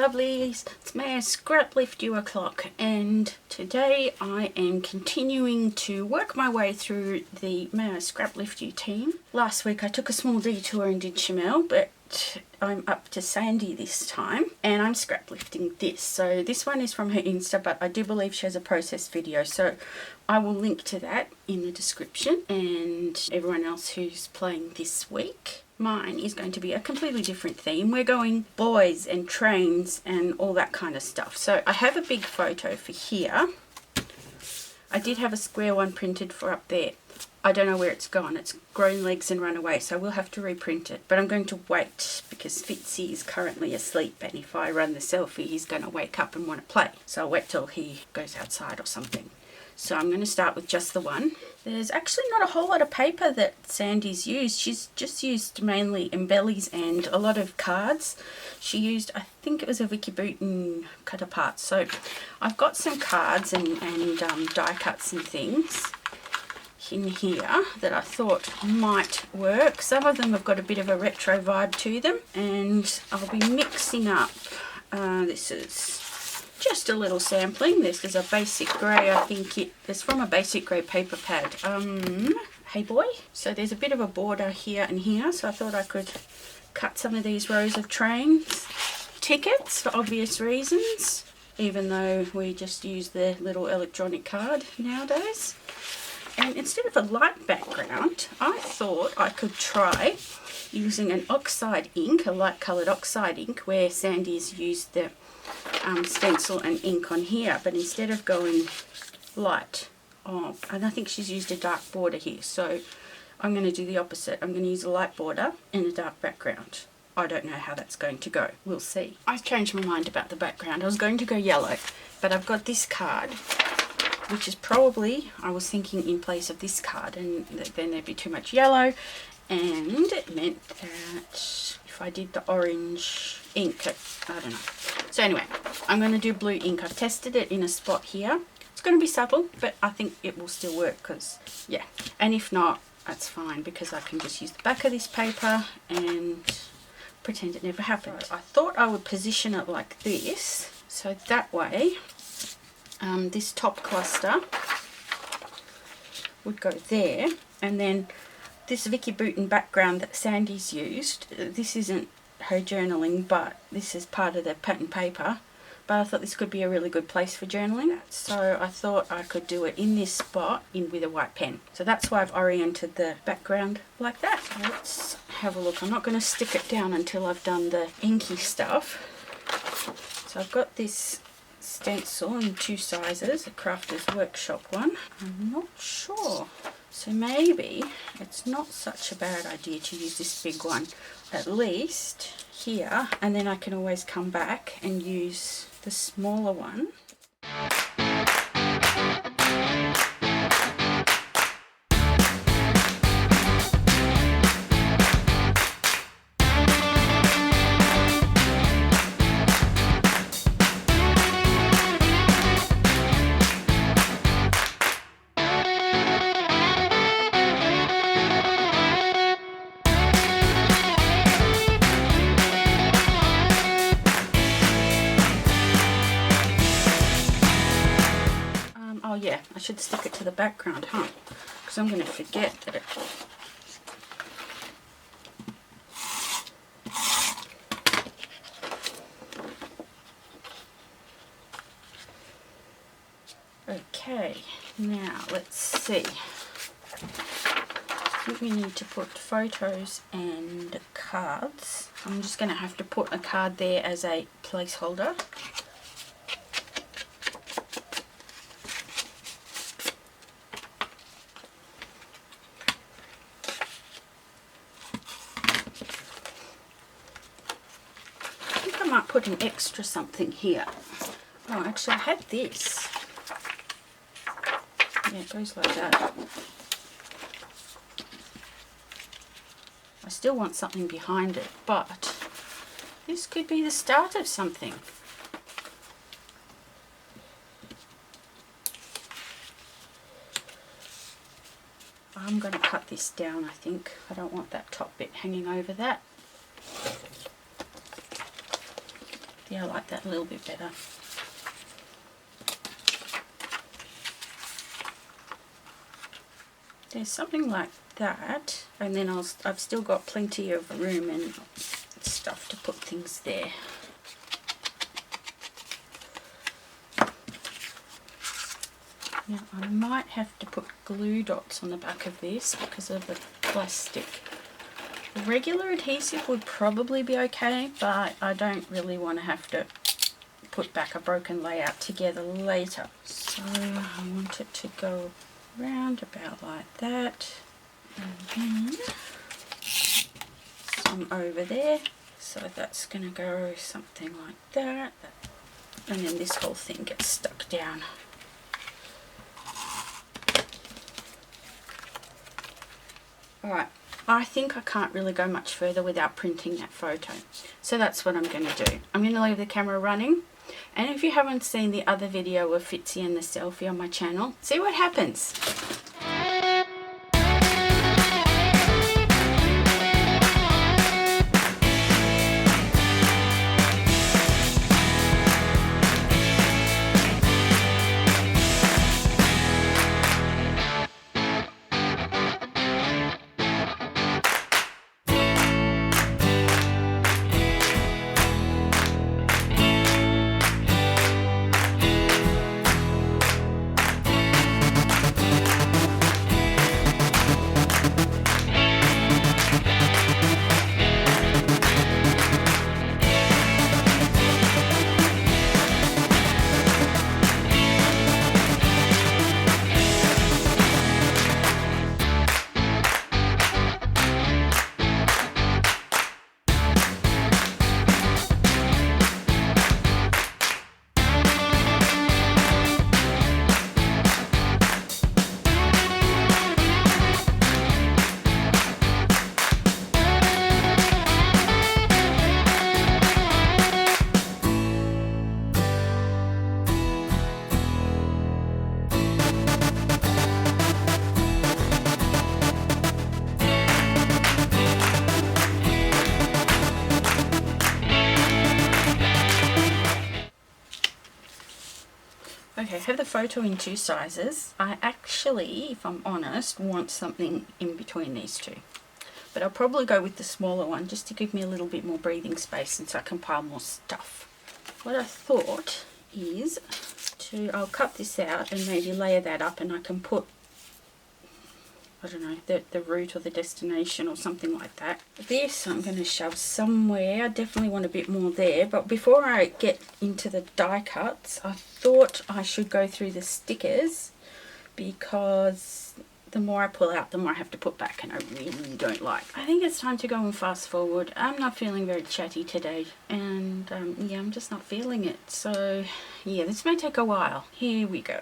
lovelies, it's me, Scraplift You o'clock, and today I am continuing to work my way through the May I Scraplift You team. Last week I took a small detour and did Chanel, but I'm up to Sandie this time and I'm scraplifting this. So this one is from her Insta, but I do believe she has a process video, so I will link to that in the description. And everyone else who's playing this week, mine is going to be a completely different theme. We're going boys and trains and all that kind of stuff. So I have a big photo for here. I did have a square one printed for up there. I don't know where it's gone. It's grown legs and run away, so I will have to reprint it. But I'm going to wait because Fitzy is currently asleep, and if I run the selfie, he's going to wake up and want to play. So I'll wait till he goes outside or something. So I'm going to start with just the one. There's actually not a whole lot of paper that Sandie's used. She's just used mainly embellies and a lot of cards. She used, I think it was a Vicky Booten cut apart. So I've got some cards and die cuts and things in here that I thought might work. Some of them have got a bit of a retro vibe to them, and I'll be mixing up. This is just a little sampling. This is a basic grey, I think it's from a basic grey paper pad. Hey boy. So there's a bit of a border here and here, so I thought I could cut some of these rows of trains tickets for obvious reasons, even though we just use the little electronic card nowadays. And instead of a light background, I thought I could try using an oxide ink, a light coloured oxide ink, where Sandie's used the stencil and ink on here, but instead of going light, and I think she's used a dark border here, so I'm going to do the opposite. I'm going to use a light border and a dark background. I don't know how that's going to go. We'll see. I've changed my mind about the background. I was going to go yellow, but I've got this card, which is probably, I was thinking, in place of this card, and then there'd be too much yellow, and it meant that if I did the orange ink, I don't know. So anyway, I'm going to do blue ink. I've tested it in a spot here. It's going to be subtle, but I think it will still work because, yeah. And if not, that's fine, because I can just use the back of this paper and pretend it never happened. I thought I would position it like this, so that way this top cluster would go there, and then this Vicky Booten background that Sandie's used, this isn't her journaling, but this is part of the pattern paper, but I thought this could be a really good place for journaling, so I thought I could do it in this spot with a white pen. So that's why I've oriented the background like that. So let's have a look. I'm not going to stick it down until I've done the inky stuff. So I've got this stencil in two sizes, a Crafters Workshop one. I'm not sure, so maybe it's not such a bad idea to use this big one, at least here, and then I can always come back and use the smaller one. Oh yeah, I should stick it to the background, huh? Because I'm going to forget that. Okay, now let's see. I think we need to put photos and cards. I'm just going to have to put a card there as a placeholder. I might put an extra something here. Oh, actually I had this. Yeah, it goes like that. I still want something behind it, but this could be the start of something. I'm going to cut this down, I think. I don't want that top bit hanging over that. Yeah, I like that a little bit better. There's something like that, and then I've still got plenty of room and stuff to put things there. Now I might have to put glue dots on the back of this because of the plastic. Regular adhesive would probably be okay, but I don't really want to have to put back a broken layout together later. So I want it to go round about like that, and then some over there, so that's going to go something like that, and then this whole thing gets stuck down. Alright, I think I can't really go much further without printing that photo, so that's what I'm going to do. I'm going to leave the camera running, and if you haven't seen the other video of Fitzy and the selfie on my channel, see what happens. Okay, I have the photo in two sizes. I actually, if I'm honest, want something in between these two. But I'll probably go with the smaller one just to give me a little bit more breathing space and so I can pile more stuff. What I thought is I'll cut this out and maybe layer that up, and I can put, I don't know, the route or the destination or something like that. This I'm going to shove somewhere. I definitely want a bit more there, but before I get into the die cuts, I thought I should go through the stickers, because the more I pull out, the more I have to put back, and I really don't like. I think it's time to go and fast forward. I'm not feeling very chatty today, and yeah, I'm just not feeling it. So yeah, this may take a while. Here we go.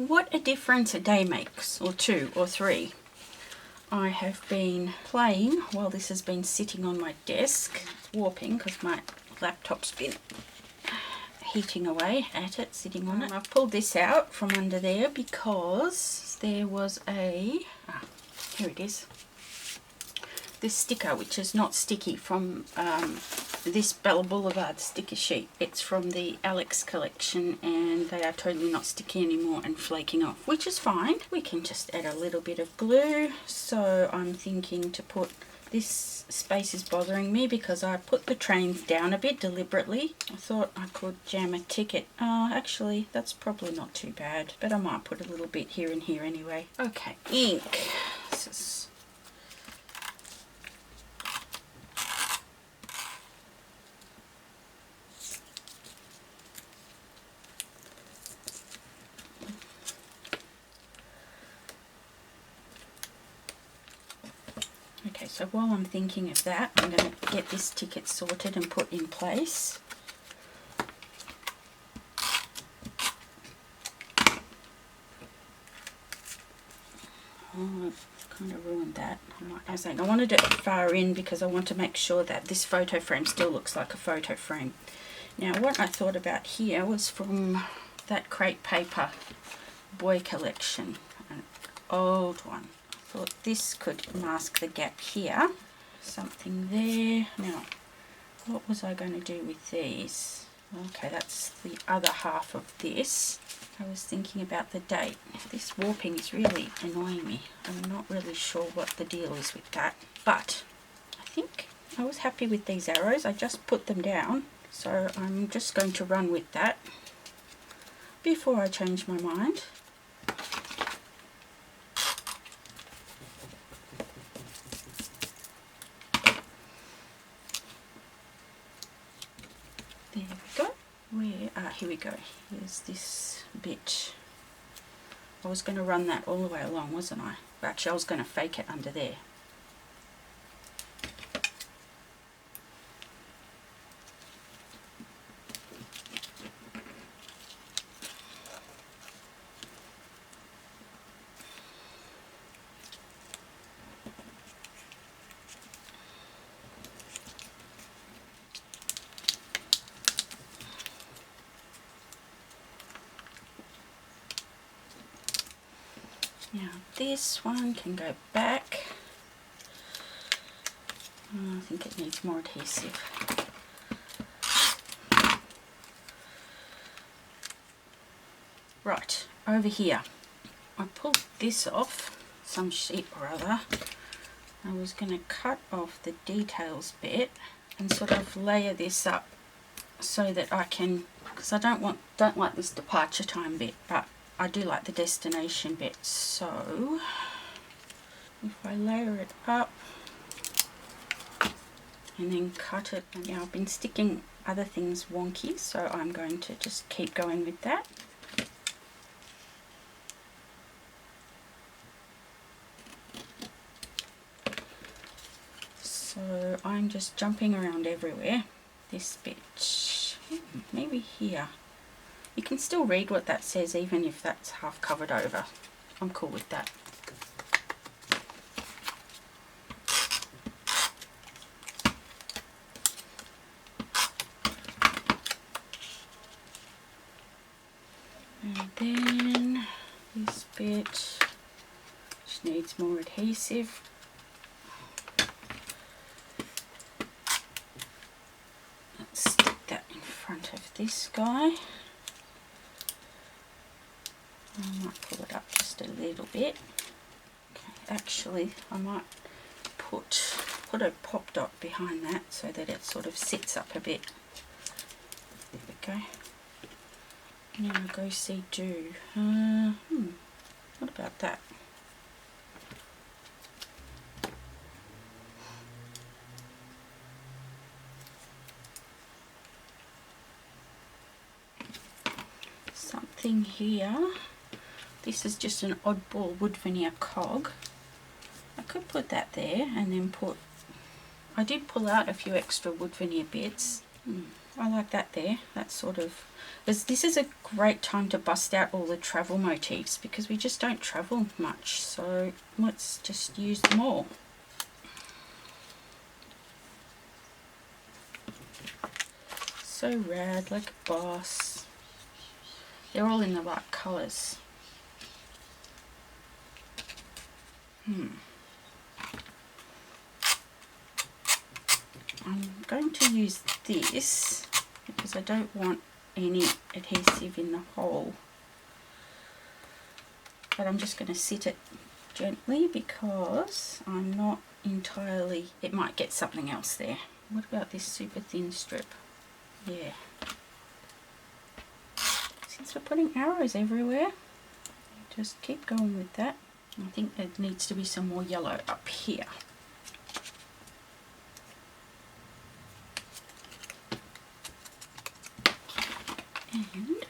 What a difference a day makes, or two or three. I have been playing while this has been sitting on my desk, warping because my laptop's been heating away at it, sitting on it. I've pulled this out from under there because there was a, here it is, this sticker, which is not sticky, from this Bella Boulevard sticker sheet. It's from the Alex collection, and they are totally not sticky anymore and flaking off, which is fine. We can just add a little bit of glue. So I'm thinking to put, this space is bothering me because I put the trains down a bit deliberately. I thought I could jam a ticket. Actually, that's probably not too bad, but I might put a little bit here and here anyway. Okay, ink. This is So while I'm thinking of that, I'm going to get this ticket sorted and put in place. Oh, I've kind of ruined that. I was saying I wanted it far in because I want to make sure that this photo frame still looks like a photo frame. Now what I thought about here was from that crepe paper boy collection, an old one. I thought this could mask the gap here. Something there. Now, what was I going to do with these? Okay, that's the other half of this. I was thinking about the date. This warping is really annoying me. I'm not really sure what the deal is with that. But I think I was happy with these arrows. I just put them down. So I'm just going to run with that before I change my mind. There we go. Here we go. Here's this bit. I was going to run that all the way along, wasn't I? Actually, I was going to fake it under there. Now this one can go back. I think it needs more adhesive. Right, over here. I pulled this off, some sheet or other. I was going to cut off the details bit and sort of layer this up so that I can, because I don't like this departure time bit, but I do like the destination bit. So if I layer it up and then cut it, and now I've been sticking other things wonky, so I'm going to just keep going with that. So I'm just jumping around everywhere. This bit, maybe here. You can still read what that says even if that's half covered over. I'm cool with that. And then this bit just needs more adhesive. Let's stick that in front of this guy. I might pull it up just a little bit. Okay, actually I might put a pop dot behind that so that it sort of sits up a bit. There we go. Now go see do. What about that? Something here. This is just an oddball wood veneer cog. I could put that there and then I did pull out a few extra wood veneer bits. I like that there. That's sort of, this is a great time to bust out all the travel motifs because we just don't travel much, so let's just use them all. So rad, like a boss. They're all in the right colours. I'm going to use this because I don't want any adhesive in the hole, but I'm just going to sit it gently because I'm not entirely, it might get something else there. What about this super thin strip? Yeah. Since we're putting arrows everywhere, just keep going with that. I think there needs to be some more yellow up here. And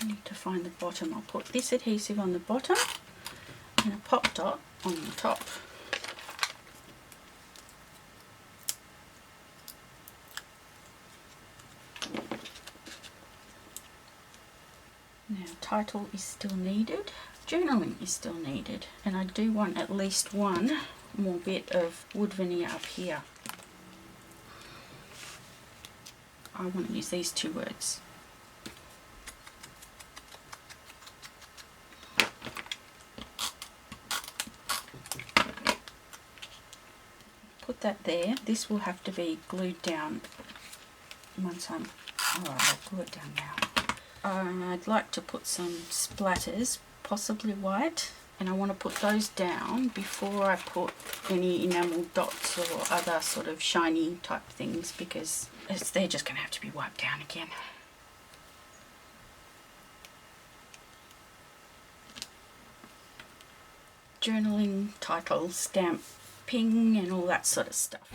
I need to find the bottom. I'll put this adhesive on the bottom and a pop dot on the top. Now, title is still needed, journaling is still needed, and I do want at least one more bit of wood veneer up here. I want to use these two words. Put that there. This will have to be glued down once I'm... Alright, I'll glue it down now. I'd like to put some splatters, possibly white, and I want to put those down before I put any enamel dots or other sort of shiny type things, because they're just going to have to be wiped down again. Journaling, title, stamping and all that sort of stuff.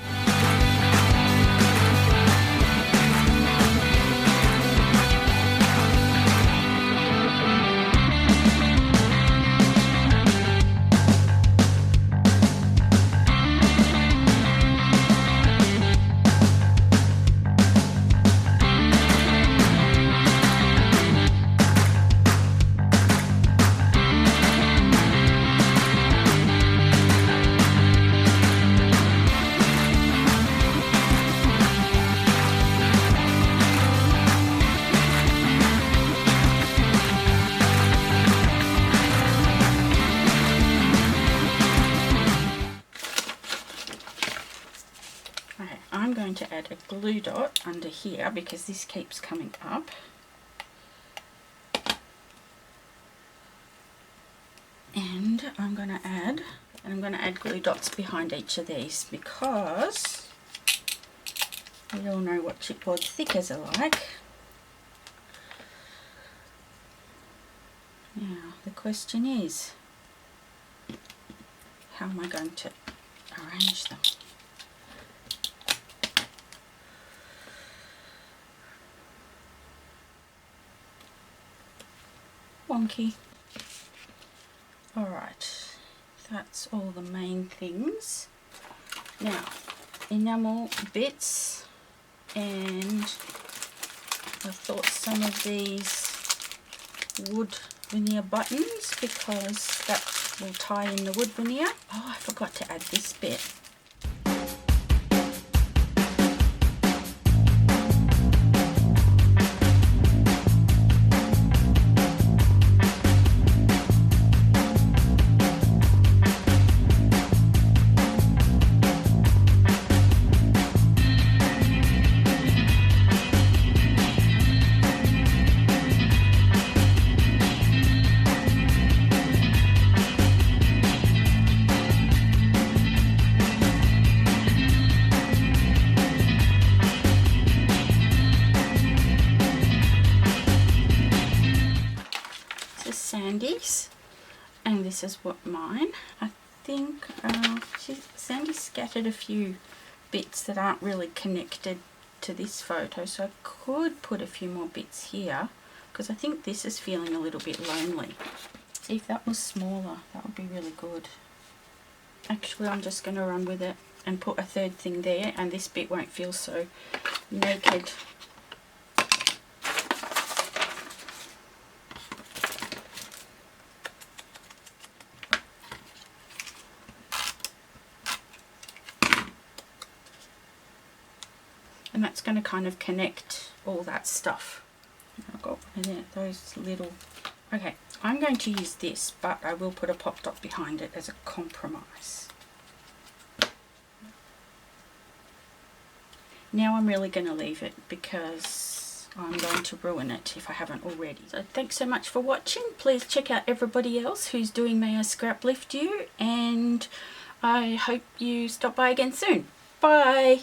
I'm going to add a glue dot under here because this keeps coming up. And I'm going to add glue dots behind each of these because we all know what chipboard thickers are like. Now the question is, how am I going to arrange them? Wonky. Alright, that's all the main things. Now, enamel bits, and I thought some of these wood veneer buttons because that will tie in the wood veneer. Oh, I forgot to add this bit. Sandie's, and this is what mine. I think Sandie scattered a few bits that aren't really connected to this photo, so I could put a few more bits here because I think this is feeling a little bit lonely. If that was smaller, that would be really good. Actually, I'm just going to run with it and put a third thing there, and this bit won't feel so naked. And that's going to kind of connect all that stuff. I've got those little... Okay, I'm going to use this, but I will put a pop dot behind it as a compromise. Now I'm really going to leave it because I'm going to ruin it if I haven't already. So thanks so much for watching. Please check out everybody else who's doing May I Scraplift You, and I hope you stop by again soon. Bye!